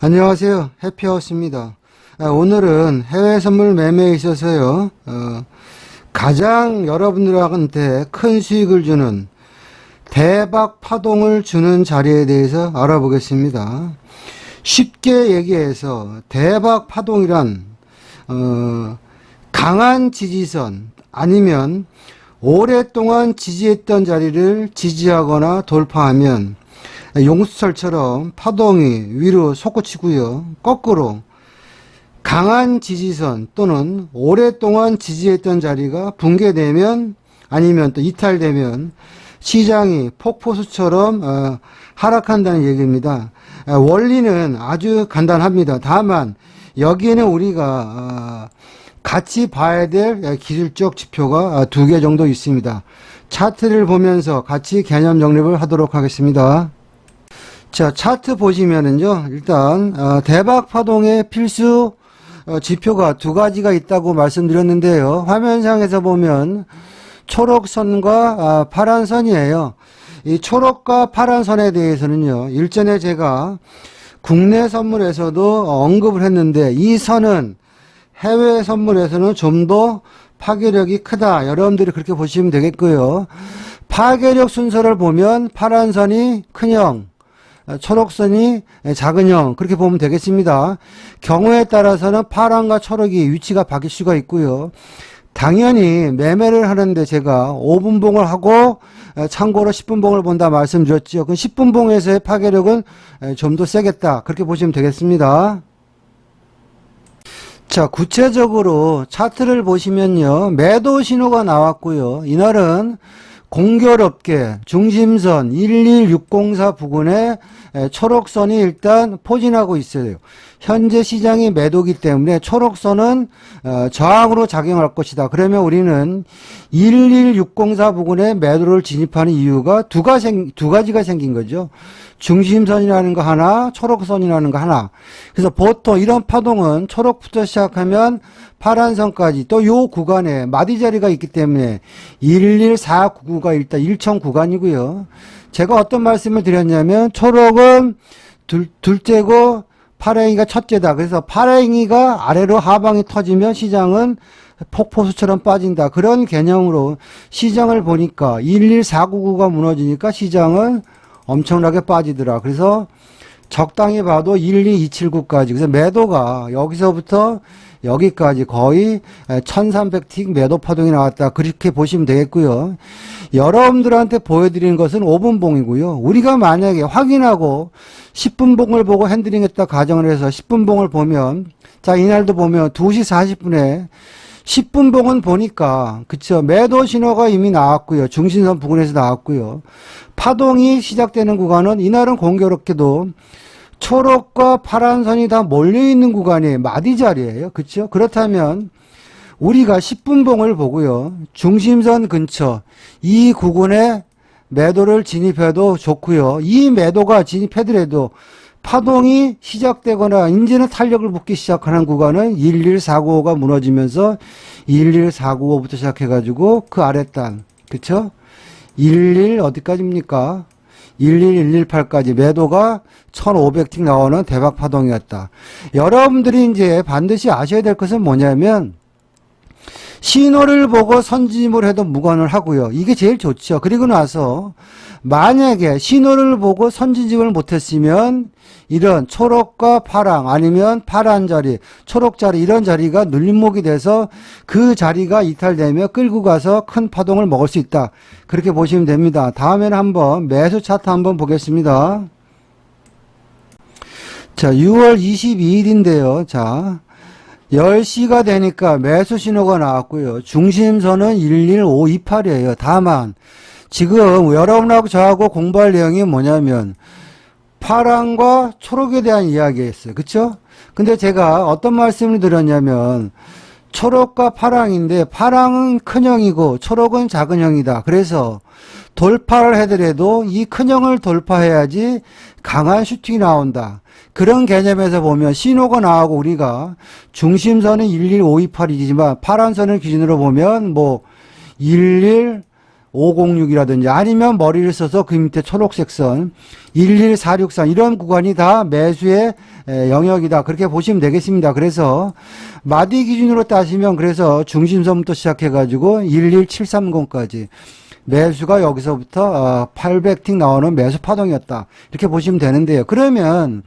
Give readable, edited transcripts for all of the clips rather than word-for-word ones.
안녕하세요. 해피하우스입니다. 오늘은 해외 선물 매매에 있어서요, 가장 여러분들한테 큰 수익을 주는 대박 파동을 주는 자리에 대해서 알아보겠습니다. 쉽게 얘기해서 대박 파동이란, 강한 지지선 아니면 오랫동안 지지했던 자리를 지지하거나 돌파하면 용수철처럼 파동이 위로 솟구치고요. 거꾸로 강한 지지선 또는 오랫동안 지지했던 자리가 붕괴되면 아니면 또 이탈되면 시장이 폭포수처럼 하락한다는 얘기입니다. 원리는 아주 간단합니다. 다만 여기에는 우리가 같이 봐야 될 기술적 지표가 두 개 정도 있습니다. 차트를 보면서 같이 개념 정립을 하도록 하겠습니다. 자, 차트 보시면은요, 일단, 대박 파동의 필수 지표가 두 가지가 있다고 말씀드렸는데요. 화면상에서 보면 초록선과 파란선이에요. 이 초록과 파란선에 대해서는요, 일전에 제가 국내 선물에서도 언급을 했는데, 이 선은 해외 선물에서는 좀 더 파괴력이 크다. 여러분들이 그렇게 보시면 되겠고요. 파괴력 순서를 보면 파란선이 큰형, 초록선이 작은형, 그렇게 보면 되겠습니다. 경우에 따라서는 파란과 초록이 위치가 바뀔 수가 있고요. 당연히 매매를 하는데 제가 5분봉을 하고 참고로 10분봉을 본다 말씀드렸죠. 그 10분봉에서의 파괴력은 좀 더 세겠다, 그렇게 보시면 되겠습니다. 자, 구체적으로 차트를 보시면요, 매도 신호가 나왔고요. 이날은 공교롭게 중심선 11604 부근에 초록선이 일단 포진하고 있어요. 현재 시장이 매도기 때문에 초록선은 저항으로 작용할 것이다. 그러면 우리는 11604 부근에 매도를 진입하는 이유가 두 가지가 생긴 거죠. 중심선이라는 거 하나, 초록선이라는 거 하나. 그래서 보통 이런 파동은 초록부터 시작하면 파란선까지 또 요 구간에 마디 자리가 있기 때문에 11499가 일단 1천 구간이고요. 제가 어떤 말씀을 드렸냐면 초록은 둘째고 파랭이가 첫째다. 그래서 파랭이가 아래로 하방이 터지면 시장은 폭포수처럼 빠진다. 그런 개념으로 시장을 보니까 11499가 무너지니까 시장은 엄청나게 빠지더라. 그래서 적당히 봐도 12279까지. 그래서 매도가 여기서부터 여기까지 거의 1300틱 매도 파동이 나왔다. 그렇게 보시면 되겠고요. 여러분들한테 보여드리는 것은 5분봉이고요. 우리가 만약에 확인하고 10분봉을 보고 핸들링했다 가정을 해서 10분봉을 보면, 자, 이날도 보면 2시 40분에 10분봉은 보니까, 그쵸, 매도 신호가 이미 나왔고요. 중심선 부근에서 나왔고요. 파동이 시작되는 구간은 이날은 공교롭게도 초록과 파란선이 다 몰려있는 구간이 마디 자리예요. 그쵸? 그렇다면 우리가 10분봉을 보고요, 중심선 근처 이 구간에 매도를 진입해도 좋고요. 이 매도가 진입하더라도 파동이 시작되거나 이제는 탄력을 붙기 시작하는 구간은 11495가 무너지면서 11495부터 시작해가지고 그 아랫단, 그쵸? 11 어디까지입니까? 11118까지 매도가 1500틱 나오는 대박 파동이었다. 여러분들이 이제 반드시 아셔야 될 것은 뭐냐면, 신호를 보고 선진입을 해도 무관을 하고요. 이게 제일 좋죠. 그리고 나서 만약에 신호를 보고 선진입을 못했으면 이런 초록과 파랑 아니면 파란 자리, 초록 자리 이런 자리가 눌림목이 돼서 그 자리가 이탈되며 끌고 가서 큰 파동을 먹을 수 있다. 그렇게 보시면 됩니다. 다음에는 한번 매수 차트 한번 보겠습니다. 자, 6월 22일인데요. 자, 10시가 되니까 매수 신호가 나왔고요. 중심선은 11528이에요. 다만 지금 여러분하고 저하고 공부할 내용이 뭐냐면 파랑과 초록에 대한 이야기였어요. 그쵸? 근데 제가 어떤 말씀을 드렸냐면 초록과 파랑인데 파랑은 큰형이고 초록은 작은형이다. 그래서 돌파를 하더라도 이 큰형을 돌파해야지 강한 슈팅이 나온다. 그런 개념에서 보면 신호가 나오고 우리가 중심선은 11528이지만 파란선을 기준으로 보면 뭐 11 506이라든지 아니면 머리를 써서 그 밑에 초록색 선 11463 이런 구간이 다 매수의 영역이다. 그렇게 보시면 되겠습니다. 그래서 마디 기준으로 따지면 그래서 중심선부터 시작해가지고 11730까지 매수가 여기서부터 800틱 나오는 매수 파동이었다. 이렇게 보시면 되는데요. 그러면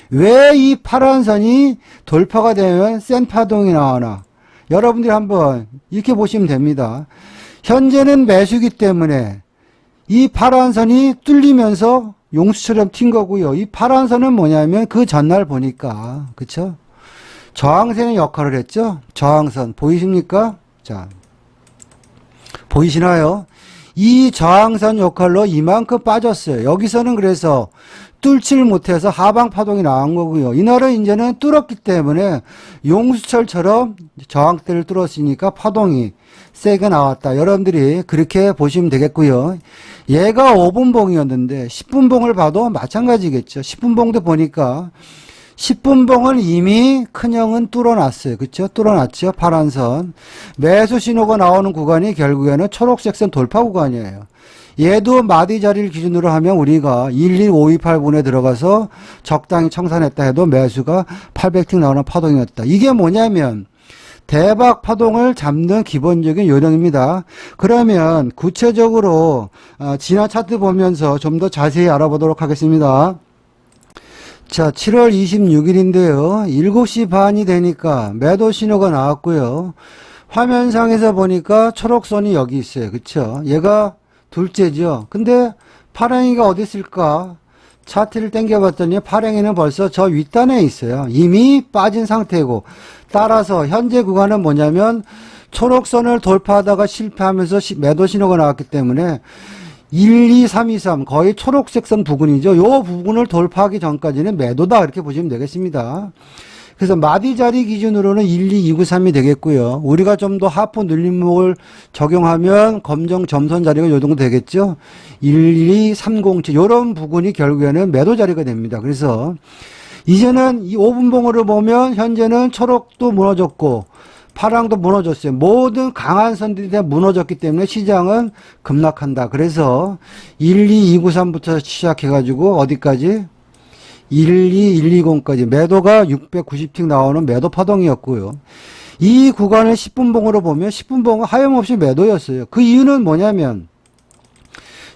왜 이 파란 선이 돌파가 되면 센 파동이 나오나? 여러분들이 한번 이렇게 보시면 됩니다. 현재는 매수기 때문에 이 파란 선이 뚫리면서 용수처럼 튄 거고요. 이 파란 선은 뭐냐면 그 전날 보니까 그쵸? 저항선의 역할을 했죠. 저항선 보이십니까? 자, 보이시나요? 이 저항선 역할로 이만큼 빠졌어요. 여기서는 그래서 뚫지를 못해서 하방 파동이 나온 거고요. 이날은 이제는 뚫었기 때문에 용수철처럼 저항대를 뚫었으니까 파동이 세게 나왔다. 여러분들이 그렇게 보시면 되겠고요. 얘가 5분봉이었는데 10분봉을 봐도 마찬가지겠죠. 10분봉도 보니까 10분봉은 이미 큰형은 뚫어놨어요. 그쵸? 뚫어놨죠. 파란선. 매수 신호가 나오는 구간이 결국에는 초록색 선 돌파 구간이에요. 얘도 마디 자리를 기준으로 하면 우리가 11528분에 들어가서 적당히 청산했다 해도 매수가 800틱 나오는 파동이었다. 이게 뭐냐면 대박 파동을 잡는 기본적인 요령입니다. 그러면 구체적으로 지난 차트 보면서 좀 더 자세히 알아보도록 하겠습니다. 자, 7월 26일인데요. 7시 반이 되니까 매도 신호가 나왔고요. 화면상에서 보니까 초록선이 여기 있어요. 그쵸? 얘가 둘째죠. 근데 파랭이가 어디 있을까? 차트를 당겨봤더니 파랭이는 벌써 저 윗단에 있어요. 이미 빠진 상태고, 따라서 현재 구간은 뭐냐면 초록선을 돌파하다가 실패하면서 매도 신호가 나왔기 때문에 12323 거의 초록색 선 부근이죠. 요 부분을 돌파하기 전까지는 매도다 이렇게 보시면 되겠습니다. 그래서 마디 자리 기준으로는 12293이 되겠고요. 우리가 좀 더 하프 눌림목을 적용하면 검정 점선 자리가 요 정도 되겠죠. 12307 요런 부분이 결국에는 매도 자리가 됩니다. 그래서 이제는 이 5분봉으로 보면 현재는 초록도 무너졌고 파랑도 무너졌어요. 모든 강한 선들이 다 무너졌기 때문에 시장은 급락한다. 그래서 12293부터 시작해가지고 어디까지? 12120까지 매도가 690틱 나오는 매도 파동이었고요. 이 구간을 10분봉으로 보면 10분봉은 하염없이 매도였어요. 그 이유는 뭐냐면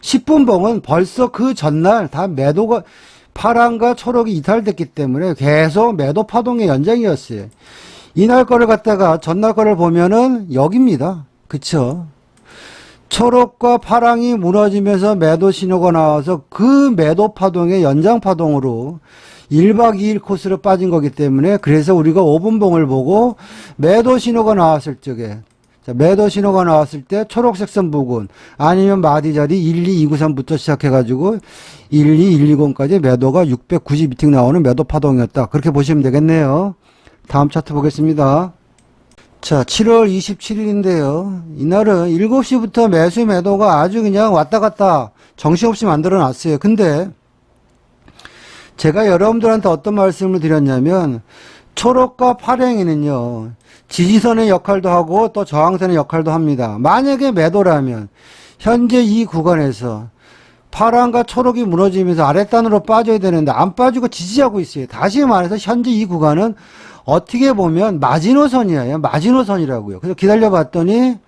10분봉은 벌써 그 전날 다 매도가 파랑과 초록이 이탈됐기 때문에 계속 매도 파동의 연장이었어요. 이날 거를 갖다가 전날 거를 보면은 여기입니다. 그쵸? 초록과 파랑이 무너지면서 매도 신호가 나와서 그 매도 파동의 연장 파동으로 1박 2일 코스로 빠진 거기 때문에 그래서 우리가 5분봉을 보고 매도 신호가 나왔을 적에 매도 신호가 나왔을 때 초록색 선 부근 아니면 마디 자리 12293부터 시작해가지고 12120까지 매도가 692틱 나오는 매도 파동이었다. 그렇게 보시면 되겠네요. 다음 차트 보겠습니다. 자, 7월 27일인데요. 이날은 7시부터 매수 매도가 아주 그냥 왔다 갔다 정신없이 만들어 놨어요. 근데 제가 여러분들한테 어떤 말씀을 드렸냐면 초록과 파랭이는요. 지지선의 역할도 하고 또 저항선의 역할도 합니다. 만약에 매도라면 현재 이 구간에서 파랑과 초록이 무너지면서 아랫단으로 빠져야 되는데 안 빠지고 지지하고 있어요. 다시 말해서 현재 이 구간은 어떻게 보면 마지노선이에요. 마지노선이라고요. 그래서 기다려봤더니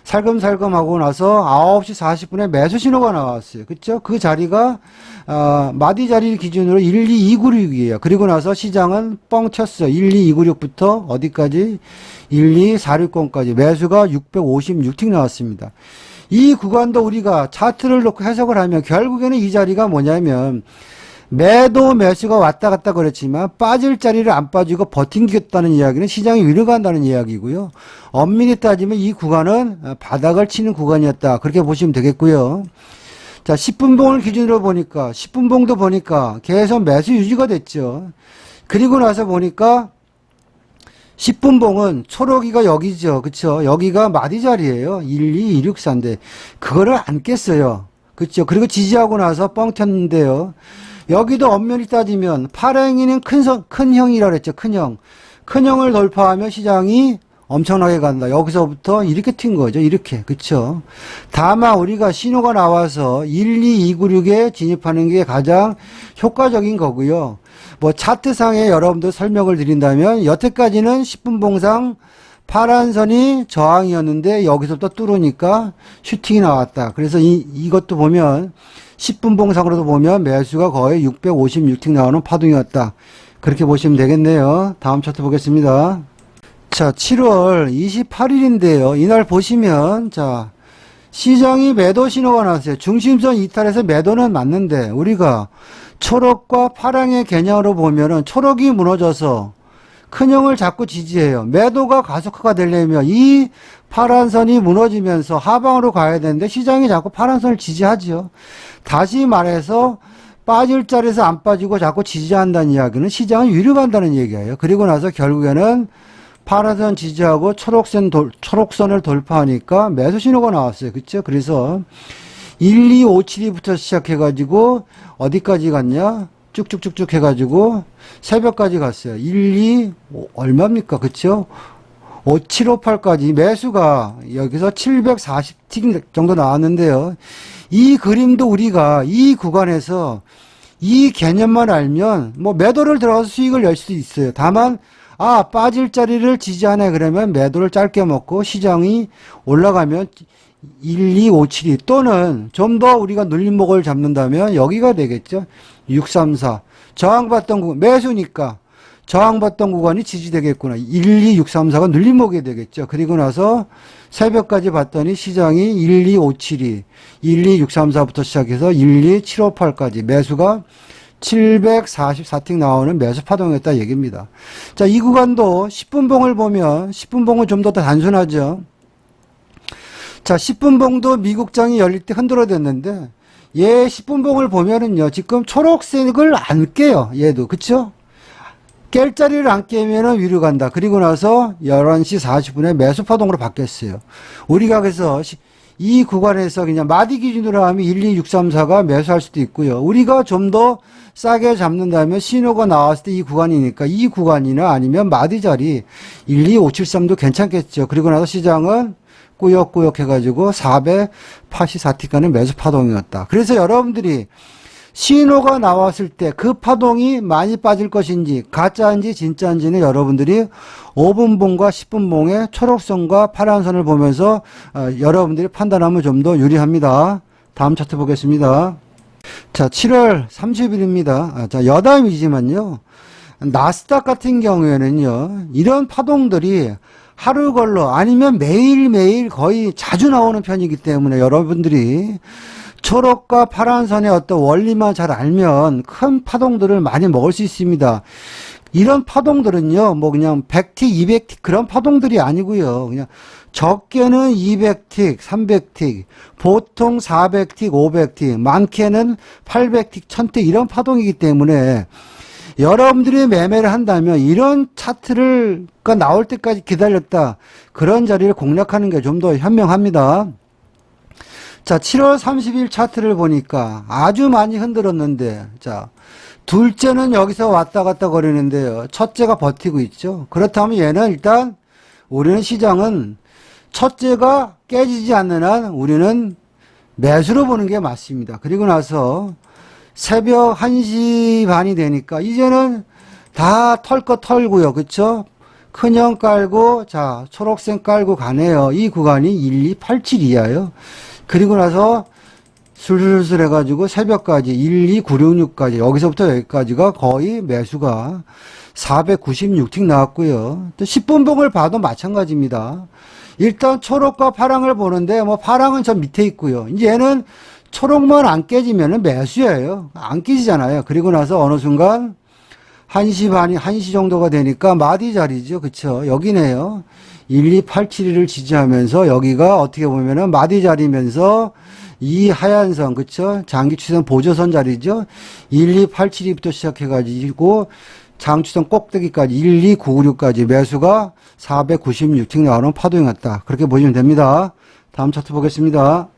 살금살금 하고 나서 9시 40분에 매수 신호가 나왔어요. 그쵸? 그 자리가 마디 자리 기준으로 12296이에요. 그리고 나서 시장은 뻥 쳤어요. 12296부터 어디까지? 12460까지 매수가 656틱 나왔습니다. 이 구간도 우리가 차트를 놓고 해석을 하면 결국에는 이 자리가 뭐냐면 매도 매수가 왔다 갔다 그랬지만 빠질 자리를 안 빠지고 버팅겼다는 이야기는 시장이 위로 간다는 이야기고요. 엄밀히 따지면 이 구간은 바닥을 치는 구간이었다. 그렇게 보시면 되겠고요. 자, 10분봉을 기준으로 보니까 10분봉도 보니까 계속 매수 유지가 됐죠. 그리고 나서 보니까 10분봉은 초록이가 여기죠. 그쵸? 여기가 마디 자리예요. 12264인데 그거를 안 깼어요. 그쵸? 그리고 지지하고 나서 뻥 쳤는데요. 여기도 엄밀히 따지면 파랭이는 큰 형이라 그랬죠. 큰 형을 돌파하면 시장이 엄청나게 간다. 여기서부터 이렇게 튄 거죠. 이렇게. 그쵸? 다만 우리가 신호가 나와서 12296에 진입하는 게 가장 효과적인 거고요. 뭐 차트상에 여러분들 설명을 드린다면 여태까지는 10분 봉상 파란 선이 저항이었는데 여기서부터 뚫으니까 슈팅이 나왔다. 그래서 이것도 보면 10분 봉상으로도 보면 매수가 거의 656팅 나오는 파동이었다. 그렇게 보시면 되겠네요. 다음 차트 보겠습니다. 자, 7월 28일인데요. 이날 보시면, 자, 시장이 매도 신호가 나왔어요. 중심선 이탈해서 매도는 맞는데, 우리가 초록과 파랑의 개념으로 보면은 초록이 무너져서 큰형을 자꾸 지지해요. 매도가 가속화가 되려면 이 파란 선이 무너지면서 하방으로 가야 되는데 시장이 자꾸 파란 선을 지지하죠. 다시 말해서 빠질 자리에서 안 빠지고 자꾸 지지한다는 이야기는 시장은 위로 간다는 얘기예요. 그리고 나서 결국에는 파란선 지지하고 초록선을 돌파하니까 매수 신호가 나왔어요. 그쵸? 그래서 12572부터 시작해가지고 어디까지 갔냐? 쭉쭉쭉쭉 해가지고 새벽까지 갔어요. 얼마입니까? 그쵸? 5758까지 매수가 여기서 740틱 정도 나왔는데요. 이 그림도 우리가 이 구간에서 이 개념만 알면 뭐 매도를 들어가서 수익을 낼 수도 있어요. 다만 빠질 자리를 지지하네 그러면 매도를 짧게 먹고 시장이 올라가면 12572 또는 좀 더 우리가 눌림목을 잡는다면 여기가 되겠죠. 634 저항받던 구간 매수니까 저항받던 구간이 지지되겠구나. 12634가 눌림목이 되겠죠. 그리고 나서 새벽까지 봤더니 시장이 12572 12634부터 시작해서 12758까지 매수가 744틱 나오는 매수 파동이었다 얘기입니다. 자, 이 구간도 10분봉을 보면 10분봉은 좀 더 단순하죠. 자, 10분봉도 미국장이 열릴 때 흔들어댔는데 얘 10분봉을 보면은요. 지금 초록색을 안 깨요. 얘도. 그쵸? 깰 자리를 안 깨면은 위로 간다. 그리고 나서 11시 40분에 매수 파동으로 바뀌었어요. 우리가 그래서 이 구간에서 그냥 마디 기준으로 하면 12634가 매수할 수도 있고요. 우리가 좀 더 싸게 잡는다면 신호가 나왔을 때 이 구간이니까 이 구간이나 아니면 마디 자리 12573도 괜찮겠죠. 그리고 나서 시장은 꾸역꾸역 해가지고 484티까는 매수 파동이었다. 그래서 여러분들이 신호가 나왔을 때 그 파동이 많이 빠질 것인지 가짜인지 진짜인지는 여러분들이 5분봉과 10분봉의 초록선과 파란선을 보면서 여러분들이 판단하면 좀 더 유리합니다. 다음 차트 보겠습니다. 자, 7월 30일입니다. 자, 여담이지만요. 나스닥 같은 경우에는요. 이런 파동들이 하루 걸러 아니면 매일매일 거의 자주 나오는 편이기 때문에 여러분들이 초록과 파란선의 어떤 원리만 잘 알면 큰 파동들을 많이 먹을 수 있습니다. 이런 파동들은요, 뭐 그냥 100틱, 200틱 그런 파동들이 아니고요. 그냥 적게는 200틱, 300틱, 보통 400틱, 500틱, 많게는 800틱, 1000틱 이런 파동이기 때문에 여러분들이 매매를 한다면 이런 차트를 나올 때까지 기다렸다. 그런 자리를 공략하는 게 좀 더 현명합니다. 자, 7월 30일 차트를 보니까 아주 많이 흔들었는데, 자, 둘째는 여기서 왔다 갔다 거리는데요. 첫째가 버티고 있죠. 그렇다면 얘는 일단 우리는 시장은 첫째가 깨지지 않는 한 우리는 매수로 보는 게 맞습니다. 그리고 나서 새벽 1시 반이 되니까 이제는 다 털 거 털고요. 그쵸? 큰형 깔고, 자, 초록색 깔고 가네요. 이 구간이 12872야요. 그리고 나서 술술술 해가지고 새벽까지 12966까지 여기서부터 여기까지가 거의 매수가 496틱 나왔고요. 또 10분봉을 봐도 마찬가지입니다. 일단 초록과 파랑을 보는데 뭐 파랑은 저 밑에 있고요. 이제 얘는 초록만 안 깨지면은 매수예요. 안 깨지잖아요. 그리고 나서 어느 순간 1시 정도가 되니까 마디 자리죠. 그쵸? 여기네요. 12872를 지지하면서 여기가 어떻게 보면은 마디 자리면서 이 하얀 선, 그쵸? 장기 추선 보조선 자리죠? 12872부터 시작해가지고 장추선 꼭대기까지 12996까지 매수가 496틱 나오는 파동이었다. 그렇게 보시면 됩니다. 다음 차트 보겠습니다.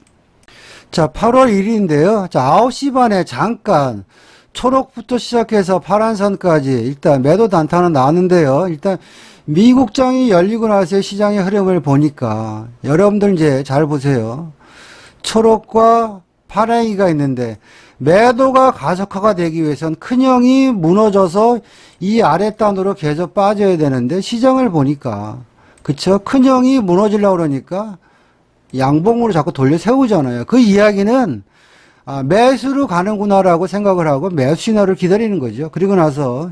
자, 8월 1일인데요. 자, 9시 반에 잠깐 초록부터 시작해서 파란 선까지 일단 매도 단타는 나왔는데요. 일단 미국장이 열리고 나서 시장의 흐름을 보니까 여러분들 이제 잘 보세요. 초록과 파랑이가 있는데 매도가 가속화가 되기 위해선 큰형이 무너져서 이 아랫단으로 계속 빠져야 되는데 시장을 보니까 그쵸? 큰형이 무너지려고 그러니까 양봉으로 자꾸 돌려 세우잖아요. 그 이야기는 매수로 가는구나라고 생각을 하고 매수 신호를 기다리는 거죠. 그리고 나서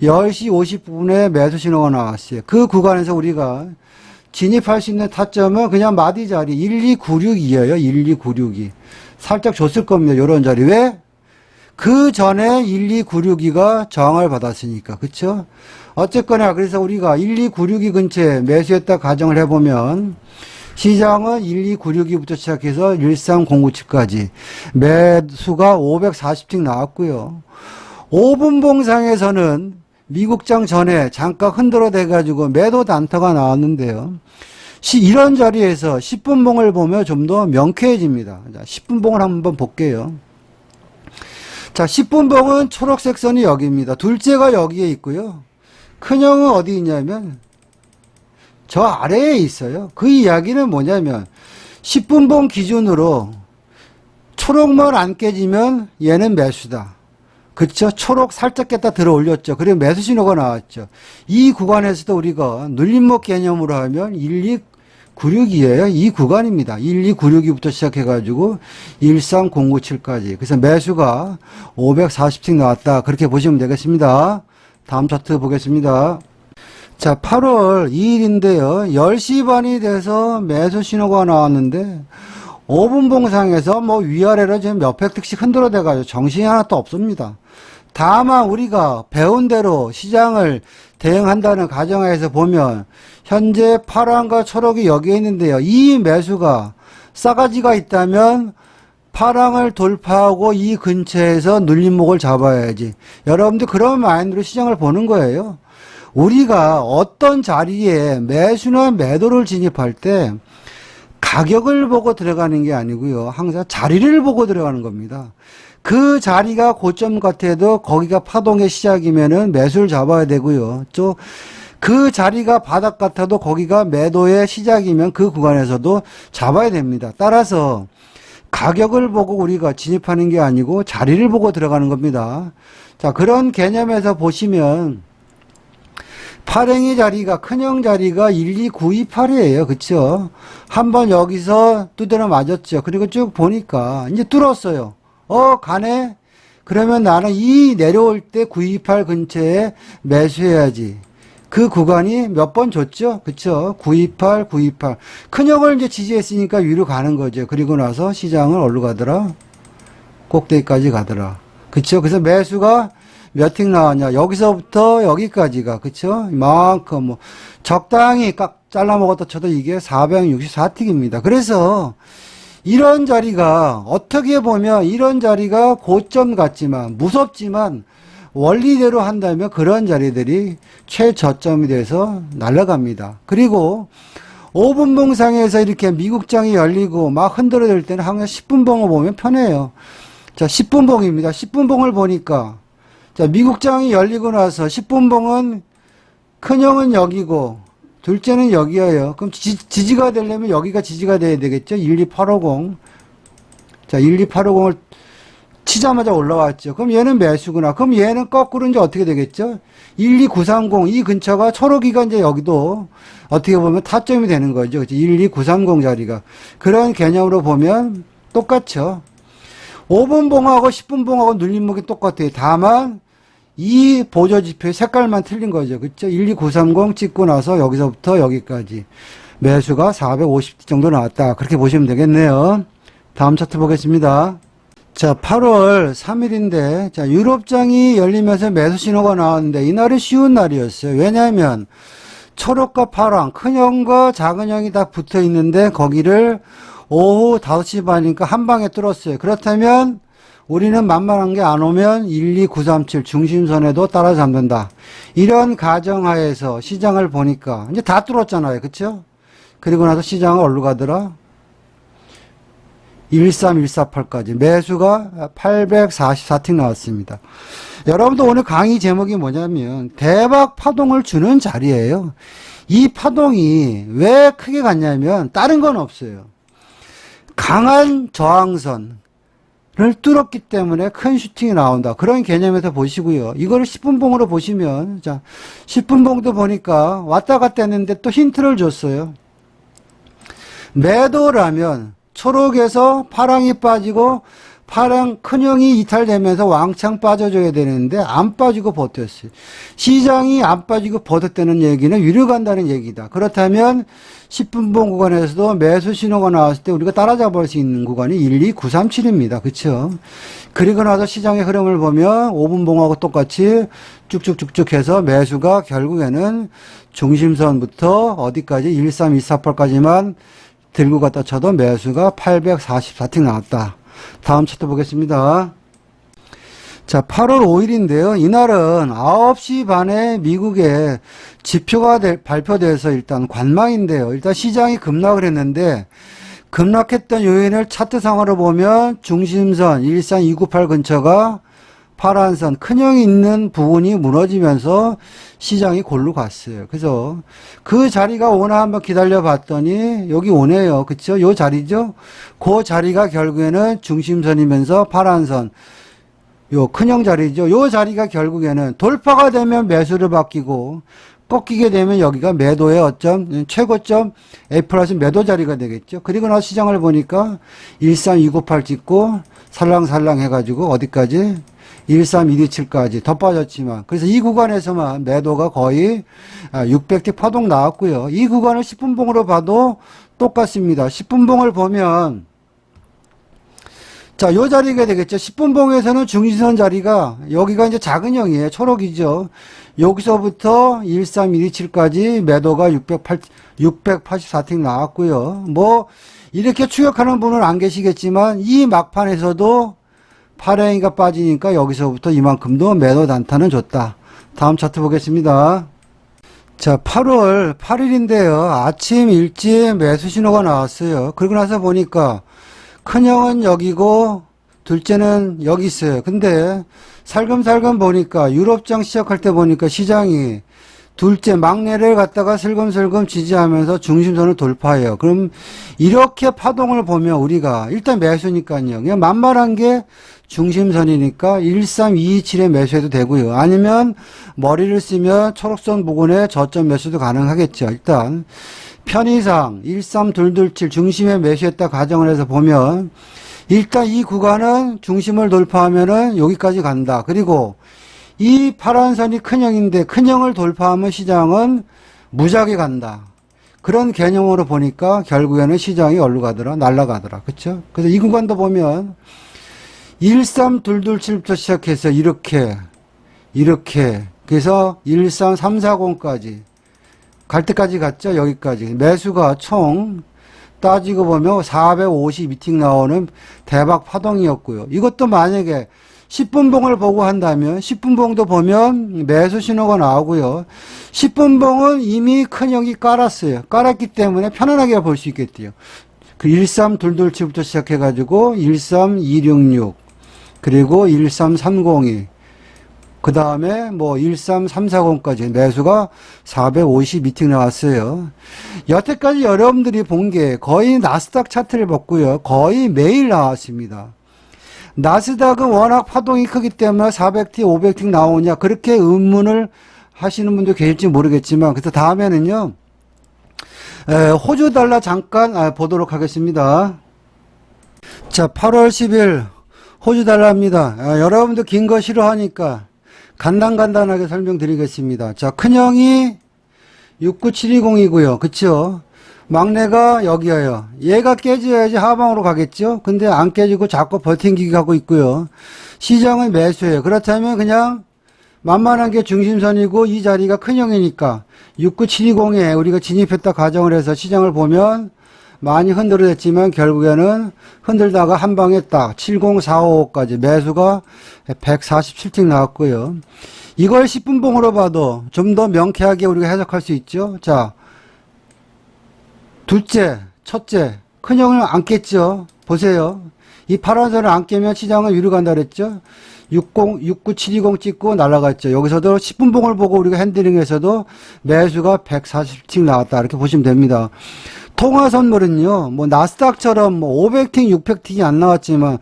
10시 50분에 매수 신호가 나왔어요. 그 구간에서 우리가 진입할 수 있는 타점은 그냥 마디 자리 12962예요. 12962. 살짝 줬을 겁니다. 요런 자리. 왜? 그 전에 12962가 저항을 받았으니까. 그쵸? 어쨌거나 그래서 우리가 12962 근처에 매수했다 가정을 해보면 시장은 12962부터 시작해서 13097까지 매수가 540씩 나왔고요. 5분 봉상에서는 미국장 전에 잠깐 흔들어 대가지고 매도 단타가 나왔는데요. 이런 자리에서 10분 봉을 보면 좀 더 명쾌해집니다. 자, 10분 봉을 한번 볼게요. 자, 10분 봉은 초록색 선이 여기입니다. 둘째가 여기에 있고요. 큰형은 어디 있냐면 저 아래에 있어요. 그 이야기는 뭐냐면 10분 봉 기준으로 초록만 안 깨지면 얘는 매수다. 그쵸? 초록 살짝 깼다 들어 올렸죠. 그리고 매수 신호가 나왔죠. 이 구간에서도 우리가 눌림목 개념으로 하면 12962예요. 이 구간입니다. 12962부터 시작해가지고 13097까지. 그래서 매수가 540씩 나왔다. 그렇게 보시면 되겠습니다. 다음 차트 보겠습니다. 자, 8월 2일인데요. 10시 반이 돼서 매수 신호가 나왔는데 5분 봉상에서 뭐 위아래로 지금 몇백 틱씩 흔들어 대가지고 정신이 하나도 없습니다. 다만 우리가 배운 대로 시장을 대응한다는 가정하에서 보면 현재 파랑과 초록이 여기에 있는데요. 이 매수가 싸가지가 있다면 파랑을 돌파하고 이 근처에서 눌림목을 잡아야지. 여러분들 그런 마인드로 시장을 보는 거예요. 우리가 어떤 자리에 매수나 매도를 진입할 때 가격을 보고 들어가는 게 아니고요. 항상 자리를 보고 들어가는 겁니다. 그 자리가 고점 같아도 거기가 파동의 시작이면은 매수를 잡아야 되고요. 또 그 자리가 바닥 같아도 거기가 매도의 시작이면 그 구간에서도 잡아야 됩니다. 따라서 가격을 보고 우리가 진입하는 게 아니고 자리를 보고 들어가는 겁니다. 자, 그런 개념에서 보시면 파랭이 자리가 큰형 자리가 12928이에요. 그쵸? 한번 여기서 두드려 맞았죠. 그리고 쭉 보니까 이제 뚫었어요. 가네? 그러면 나는 이 내려올 때 928 근처에 매수해야지. 그 구간이 몇 번 줬죠? 그쵸? 928, 928. 큰형을 이제 지지했으니까 위로 가는 거죠. 그리고 나서 시장은 어디로 가더라? 꼭대기까지 가더라. 그쵸? 그래서 매수가 몇 틱 나왔냐? 여기서부터 여기까지가, 그쵸? 이만큼, 뭐, 적당히 깍 잘라 먹었다 쳐도 이게 464틱입니다. 그래서, 이런 자리가, 어떻게 보면 이런 자리가 고점 같지만, 무섭지만, 원리대로 한다면 그런 자리들이 최저점이 돼서 날아갑니다. 그리고, 5분 봉상에서 이렇게 미국장이 열리고 막 흔들어댈 때는 항상 10분 봉을 보면 편해요. 자, 10분 봉입니다. 10분 봉을 보니까, 자, 미국장이 열리고 나서 10분 봉은 큰형은 여기고 둘째는 여기예요. 그럼 지지가 되려면 여기가 지지가 돼야 되겠죠. 12850. 자, 12850을 치자마자 올라왔죠. 그럼 얘는 매수구나. 그럼 얘는 거꾸로 이제 어떻게 되겠죠? 12930 이 근처가 초록이가 이제 여기도 어떻게 보면 타점이 되는 거죠. 그렇죠? 12930 자리가. 그런 개념으로 보면 똑같죠. 5분 봉하고 10분 봉하고 눌림목이 똑같아요. 다만 이 보조지표의 색깔만 틀린 거죠. 그쵸? 12930 찍고 나서 여기서부터 여기까지 매수가 450 정도 나왔다. 그렇게 보시면 되겠네요. 다음 차트 보겠습니다. 자, 8월 3일인데, 자, 유럽장이 열리면서 매수 신호가 나왔는데, 이날이 쉬운 날이었어요. 왜냐하면, 초록과 파랑, 큰형과 작은형이 다 붙어 있는데, 거기를 오후 5시 반이니까 한 방에 뚫었어요. 그렇다면, 우리는 만만한 게 안 오면 12937 중심선에도 따라잡는다. 이런 가정하에서 시장을 보니까 이제 다 뚫었잖아요. 그쵸? 그리고 나서 시장은 어디로 가더라? 13148까지 매수가 844틱 나왔습니다. 여러분도 오늘 강의 제목이 뭐냐면 대박 파동을 주는 자리예요. 이 파동이 왜 크게 갔냐면 다른 건 없어요. 강한 저항선을 뚫었기 때문에 큰 슈팅이 나온다. 그런 개념에서 보시고요. 이거를 10분봉으로 보시면, 자, 10분봉도 보니까 왔다 갔다 했는데 또 힌트를 줬어요. 매도라면 초록에서 파랑이 빠지고 파랑 큰형이 이탈되면서 왕창 빠져줘야 되는데 안 빠지고 버텼어요. 시장이 안 빠지고 버텼다는 얘기는 위로 간다는 얘기다. 그렇다면 10분봉 구간에서도 매수 신호가 나왔을 때 우리가 따라잡을 수 있는 구간이 12937입니다. 그렇죠? 그리고 나서 시장의 흐름을 보면 5분봉하고 똑같이 쭉쭉쭉쭉 해서 매수가 결국에는 중심선부터 어디까지 13248까지만 들고 갔다 쳐도 매수가 844틱 나왔다. 다음 차트 보겠습니다. 자, 8월 5일인데요. 이날은 9시 반에 미국에 지표가 발표돼서 일단 관망인데요. 일단 시장이 급락을 했는데 급락했던 요인을 차트상으로 보면 중심선 13298 근처가 파란선 큰형이 있는 부분이 무너지면서 시장이 골로 갔어요. 그래서 그 자리가 오나 한번 기다려 봤더니 여기 오네요. 그쵸? 요 자리죠? 그 자리가 결국에는 중심선이면서 파란선 요 큰형 자리죠. 요 자리가 결국에는 돌파가 되면 매수를 바뀌고 꺾이게 되면 여기가 매도의 어점, 최고점 A 플러스 매도 자리가 되겠죠. 그리고 나서 시장을 보니까 13298 찍고 살랑살랑 해가지고 어디까지? 13127까지 더 빠졌지만 그래서 이 구간에서만 매도가 거의 600틱 파동 나왔고요. 이 구간을 10분봉으로 봐도 똑같습니다. 10분봉을 보면 자, 요 자리가 되겠죠. 10분봉에서는 중심선 자리가 여기가 이제 작은 형이에요. 초록이죠. 여기서부터 13127까지 매도가 684틱 나왔고요. 뭐 이렇게 추격하는 분은 안 계시겠지만 이 막판에서도 파랭이가 빠지니까 여기서부터 이만큼도 매도 단타는 줬다. 다음 차트 보겠습니다. 자, 8월 8일인데요. 아침 일찍 매수 신호가 나왔어요. 그러고 나서 보니까 큰형은 여기고 둘째는 여기 있어요. 근데 살금살금 보니까 유럽장 시작할 때 보니까 시장이 둘째 막내를 갖다가 슬금슬금 지지하면서 중심선을 돌파해요. 그럼 이렇게 파동을 보면 우리가 일단 매수니까요. 그냥 만만한 게 중심선이니까 13227에 매수해도 되고요. 아니면 머리를 쓰면 초록선 부근에 저점 매수도 가능하겠죠. 일단 편의상 13227 중심에 매수했다 가정을 해서 보면 일단 이 구간은 중심을 돌파하면은 여기까지 간다. 그리고 이 파란선이 큰형인데 큰형을 돌파하면 시장은 무작위 간다. 그런 개념으로 보니까 결국에는 시장이 어디로 가더라? 날아가더라. 그쵸? 그래서 이 구간도 보면 13227부터 시작해서 이렇게 그래서 13340까지 갈 때까지 갔죠. 여기까지 매수가 총 따지고 보면 452틱 나오는 대박 파동이었고요. 이것도 만약에 10분봉을 보고 한다면 10분봉도 보면 매수 신호가 나오고요. 10분봉은 이미 큰형이 깔았어요. 깔았기 때문에 편안하게 볼 수 있겠대요. 그 13227부터 시작해가지고 13266 그리고 13302 그 다음에 뭐 13340까지 매수가 452틱 나왔어요. 여태까지 여러분들이 본 게 거의 나스닥 차트를 봤고요. 거의 매일 나왔습니다. 나스닥은 워낙 파동이 크기 때문에 400틱, 500틱 나오냐 그렇게 의문을 하시는 분도 계실지 모르겠지만 그래서 다음에는요. 호주 달러 잠깐 보도록 하겠습니다. 자, 8월 10일 호주 달러입니다. 여러분들 긴 거 싫어하니까 간단하게 설명드리겠습니다. 자, 큰형이 69720이고요. 그쵸? 막내가 여기에요. 얘가 깨져야지 하방으로 가겠죠? 근데 안 깨지고 자꾸 버팅기기 하고 있고요. 시장은 매수예요. 그렇다면 그냥 만만한 게 중심선이고 이 자리가 큰형이니까 69720에 우리가 진입했다 가정을 해서 시장을 보면 많이 흔들어댔지만 결국에는 흔들다가 한 방에 딱 70455까지 매수가 147틱 나왔고요. 이걸 10분봉으로 봐도 좀 더 명쾌하게 우리가 해석할 수 있죠. 자, 둘째, 첫째, 큰형을 안 깼죠. 보세요. 이 파란선을 안 깨면 시장은 위로 간다 그랬죠. 69720 찍고 날아갔죠. 여기서도 10분봉을 보고 우리가 핸들링에서도 매수가 140틱 나왔다. 이렇게 보시면 됩니다. 통화 선물은요, 뭐, 나스닥처럼 뭐, 500틱, 600틱이 안 나왔지만,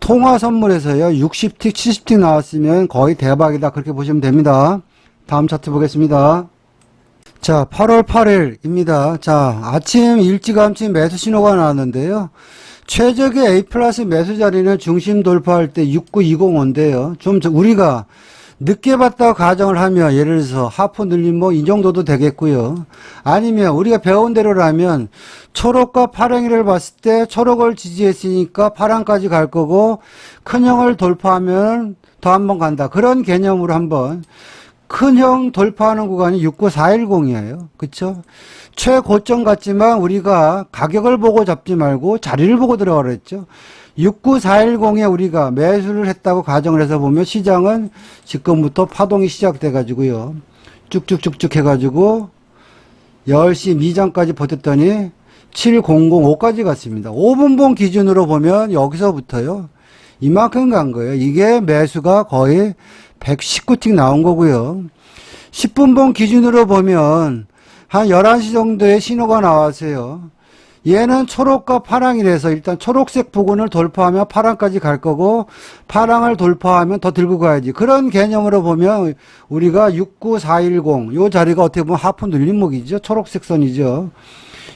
통화 선물에서요, 60틱, 70틱 나왔으면 거의 대박이다. 그렇게 보시면 됩니다. 다음 차트 보겠습니다. 자, 8월 8일입니다. 자, 아침 일찌감치 매수 신호가 나왔는데요. 최적의 A 플러스 매수 자리는 중심 돌파할 때 69205인데요. 좀 우리가 늦게 봤다고 가정을 하면 예를 들어서 하프 늘림 뭐 이 정도도 되겠고요. 아니면 우리가 배운 대로라면 초록과 파랑이를 봤을 때 초록을 지지했으니까 파랑까지 갈 거고 큰형을 돌파하면 더 한번 간다. 그런 개념으로 한번 큰형 돌파하는 구간이 69410이에요. 그쵸? 최고점 같지만 우리가 가격을 보고 잡지 말고 자리를 보고 들어가라 했죠. 69410에 우리가 매수를 했다고 가정을 해서 보면 시장은 지금부터 파동이 시작돼 가지고요. 쭉쭉쭉쭉 해가지고 10시 미장까지 버텼더니 7005까지 갔습니다. 5분봉 기준으로 보면 여기서부터요. 이만큼 간 거예요. 이게 매수가 거의 119틱 나온 거고요. 10분봉 기준으로 보면 한 11시 정도의 신호가 나왔어요. 얘는 초록과 파랑이라서 일단 초록색 부근을 돌파하면 파랑까지 갈 거고 파랑을 돌파하면 더 들고 가야지. 그런 개념으로 보면 우리가 69410 요 자리가 어떻게 보면 하프 눌림목이죠. 초록색 선이죠.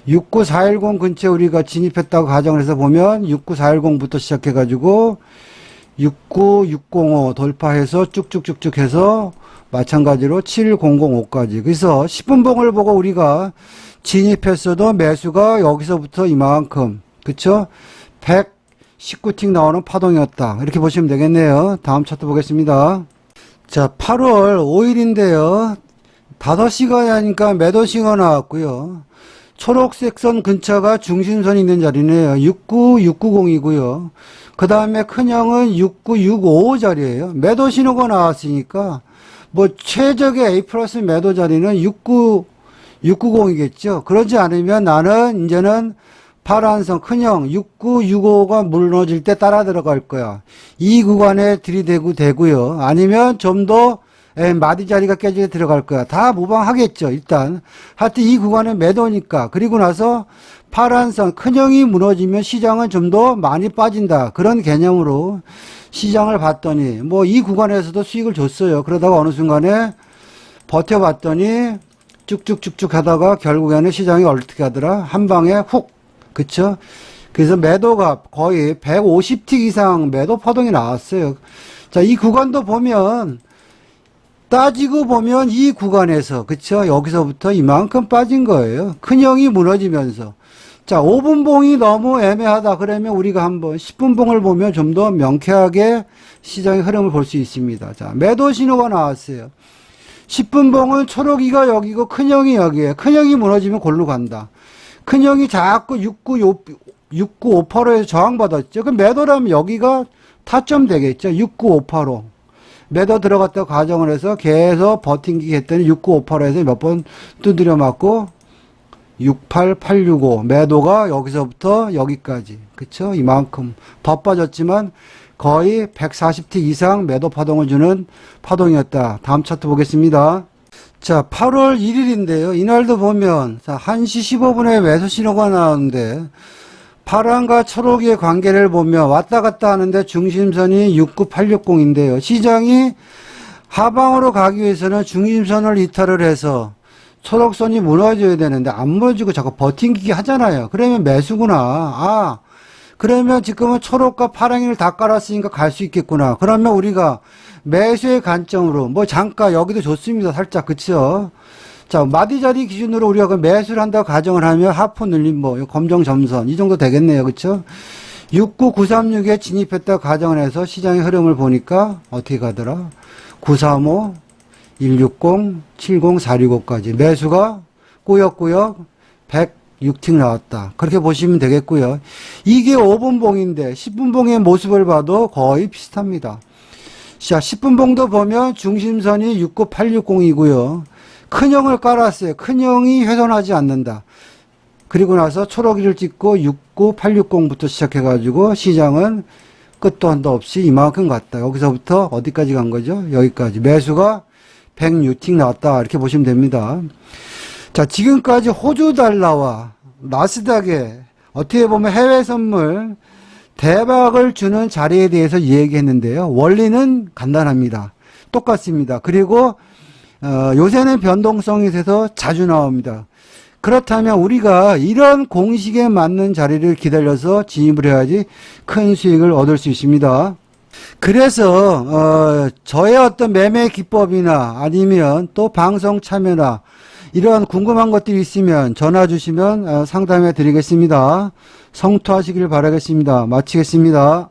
69410 근처에 우리가 진입했다고 가정을 해서 보면 69410부터 시작해가지고 69605 돌파해서 쭉쭉쭉쭉 해서 마찬가지로 7005까지. 그래서 10분봉을 보고 우리가 진입했어도 매수가 여기서부터 이만큼, 그쵸? 119틱 나오는 파동이었다. 이렇게 보시면 되겠네요. 다음 차트 보겠습니다. 자, 8월 5일인데요. 5시간이 하니까 매도 신호가 나왔고요. 초록색 선 근처가 중심선이 있는 자리네요. 69690이고요. 그 다음에 큰형은 69655 자리예요. 매도 신호가 나왔으니까 뭐 최적의 A 플러스 매도 자리는 690이겠죠. 그러지 않으면 나는 이제는 파란선 큰형 6965가 무너질 때 따라 들어갈 거야. 이 구간에 들이대고 되고요. 아니면 좀 더 마디 자리가 깨지게 들어갈 거야. 다 무방하겠죠. 일단 하여튼 이 구간은 매도니까. 그리고 나서 파란선 큰형이 무너지면 시장은 좀 더 많이 빠진다. 그런 개념으로 시장을 봤더니 뭐 이 구간에서도 수익을 줬어요. 그러다가 어느 순간에 버텨봤더니 쭉쭉쭉쭉 하다가 결국에는 시장이 어떻게 하더라? 한 방에 훅. 그쵸? 그래서 매도가 거의 150틱 이상 매도 파동이 나왔어요. 자, 이 구간도 보면 따지고 보면 이 구간에서 그쵸? 여기서부터 이만큼 빠진 거예요. 큰형이 무너지면서. 자, 5분봉이 너무 애매하다. 그러면 우리가 한번 10분봉을 보면 좀 더 명쾌하게 시장의 흐름을 볼 수 있습니다. 자, 매도 신호가 나왔어요. 10분봉은 초록이가 여기고 큰형이 여기에. 큰형이 무너지면 골로 간다. 큰형이 자꾸 69585에서 저항받았죠. 그럼 매도라면 여기가 타점 되겠죠. 69585. 매도 들어갔다고 가정을 해서 계속 버팅기 했더니 69585에서 몇 번 두드려 맞고 68865 매도가 여기서부터 여기까지. 그쵸? 이만큼 더 빠졌지만 거의 140틱 이상 매도 파동을 주는 파동이었다. 다음 차트 보겠습니다. 자, 8월 1일인데요. 이날도 보면, 자, 1시 15분에 매수 신호가 나오는데, 파랑과 초록의 관계를 보면 왔다 갔다 하는데 중심선이 69860인데요. 시장이 하방으로 가기 위해서는 중심선을 이탈을 해서 초록선이 무너져야 되는데, 안 무너지고 자꾸 버팅기기 하잖아요. 그러면 매수구나. 아, 그러면 지금은 초록과 파랑이를 다 깔았으니까 갈 수 있겠구나. 그러면 우리가 매수의 관점으로 뭐 잠깐 여기도 좋습니다. 살짝 그쵸? 자, 마디 자리 기준으로 우리가 그 매수를 한다고 가정을 하면 하프 늘림 뭐 검정 점선 이 정도 되겠네요. 그쵸? 69936에 진입했다고 가정을 해서 시장의 흐름을 보니까 어떻게 가더라? 935, 160, 70, 465까지 매수가 꾸역꾸역 106틱 나왔다. 그렇게 보시면 되겠고요. 이게 5분봉인데 10분봉의 모습을 봐도 거의 비슷합니다. 자, 10분봉도 보면 중심선이 69860이고요. 큰형을 깔았어요. 큰형이 훼손하지 않는다. 그리고 나서 초록이를 찍고 69860부터 시작해가지고 시장은 끝도 한도 없이 이만큼 갔다. 여기서부터 어디까지 간 거죠? 여기까지. 매수가 100뉴틱 나왔다. 이렇게 보시면 됩니다. 자, 지금까지 호주 달러와 나스닥에 어떻게 보면 해외 선물 대박을 주는 자리에 대해서 얘기했는데요. 원리는 간단합니다. 똑같습니다. 그리고 요새는 변동성이 있어서 자주 나옵니다. 그렇다면 우리가 이런 공식에 맞는 자리를 기다려서 진입을 해야지 큰 수익을 얻을 수 있습니다. 그래서 저의 어떤 매매 기법이나 아니면 또 방송 참여나 이러한 궁금한 것들이 있으면 전화 주시면 상담해 드리겠습니다. 성투하시길 바라겠습니다. 마치겠습니다.